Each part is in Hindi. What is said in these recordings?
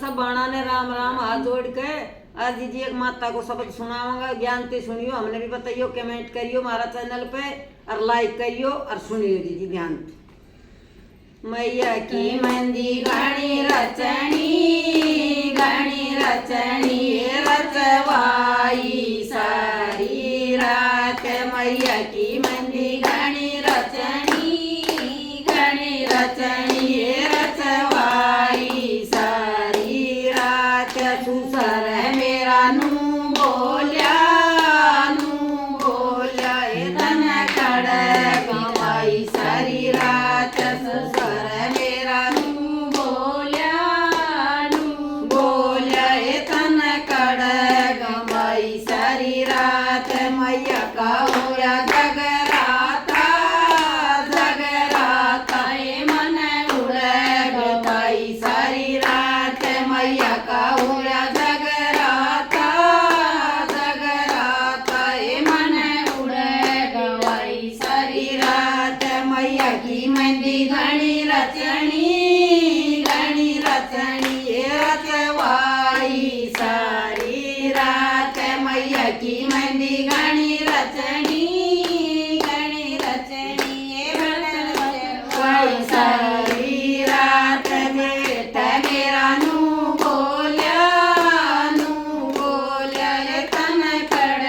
सब बाणा ने राम राम हाथ जोड़ के आज दीजिए एक माता को शब्द सुनाऊंगा। ज्ञान ते सुनियो, हमने भी बताइयो, कमेंट करियो हमारा चैनल पे और लाइक करियो और सुनियो दीदी ध्यान से। मैया की मेहंदी घणी रचनी रचवाई सारी रात। मैया की मेहंदी घणी रचनी रचवाई सारी रात। सुसर मेरा नू बोल्या धन खड़ गवाई सारी रात। सुसर मेरा नू बोल्या धन खड़ गवाई सारी रात। मैया का होया जगराता ये मन उड़ गवाई सारी रात। मैया का होया जगराता ये मन उड़ गवाई सारी रात। मैया की मेहंदी घणी रचनी रचवाई सारी रात। मैया की मेहंदी घणी रचनी रचवाई सारी रात। जेठ मेरा नू बोल्या तन खड़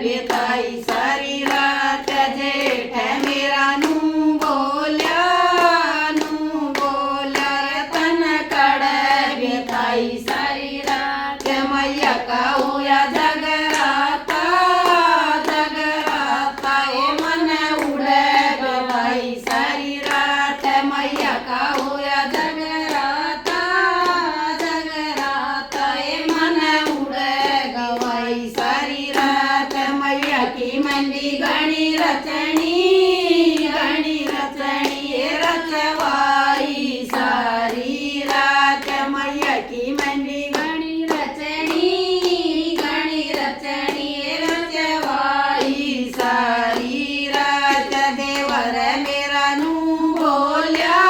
बिताई सारी रात। जेठ मेरा नू बोल्या तन खड़ बिताई सारी रात। मैया का होया जगराता ये मन उड़ गवाई सारी रात। मैया का होया जगराता ये मन उड़ गवाई सारी रात। मैया की मेहंदी घणी रचनी रचवाई सारी रात। मैया की मेहंदी घणी रचनी रचवाई सारी रात। देवर मेरा नू बोल्या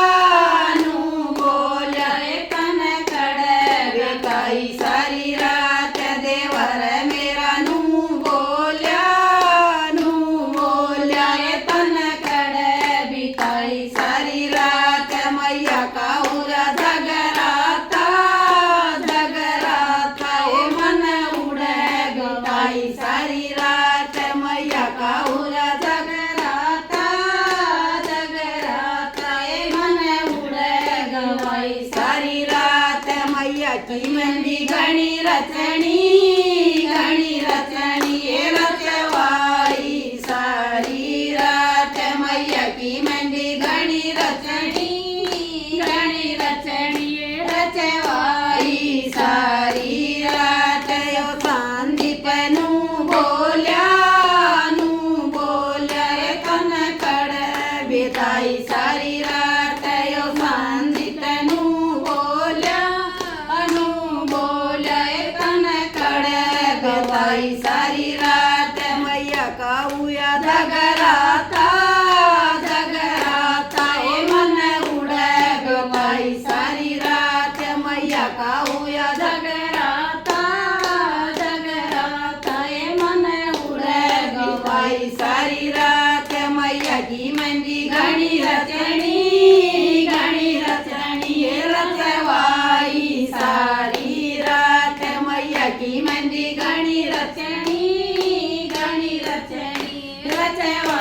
तन खड़ बिताई सारी रात। देवर मेरा नू बोल्या तन खड़ बिताई सारी रात। मैया का होया जगराता ये मन उड़ गवाई सारी रात। मैया का होया जगराता ये मन उड़ गवाई सारी रात। मैया की मेहंदी घणी रचनी रचवाई सारी रात। मैया की मेहंदी घणी रचनी रचवाई सारी रात। यो संदीप नू बोल्या तन खड़ बिताई सारी रात। यो संदीप नू बोल्या तन खड़ बिताई सारी रात। मैया का हुआ जगराता ये मन उड़ गवाई सारी रात। मैया का हुआ जगराता ये मन उड़ गवाई सारी रात। मैया की मेहंदी घणी रचनी रचवाई सारी रात। मैया की मेहंदी घणी रचनी रचवाई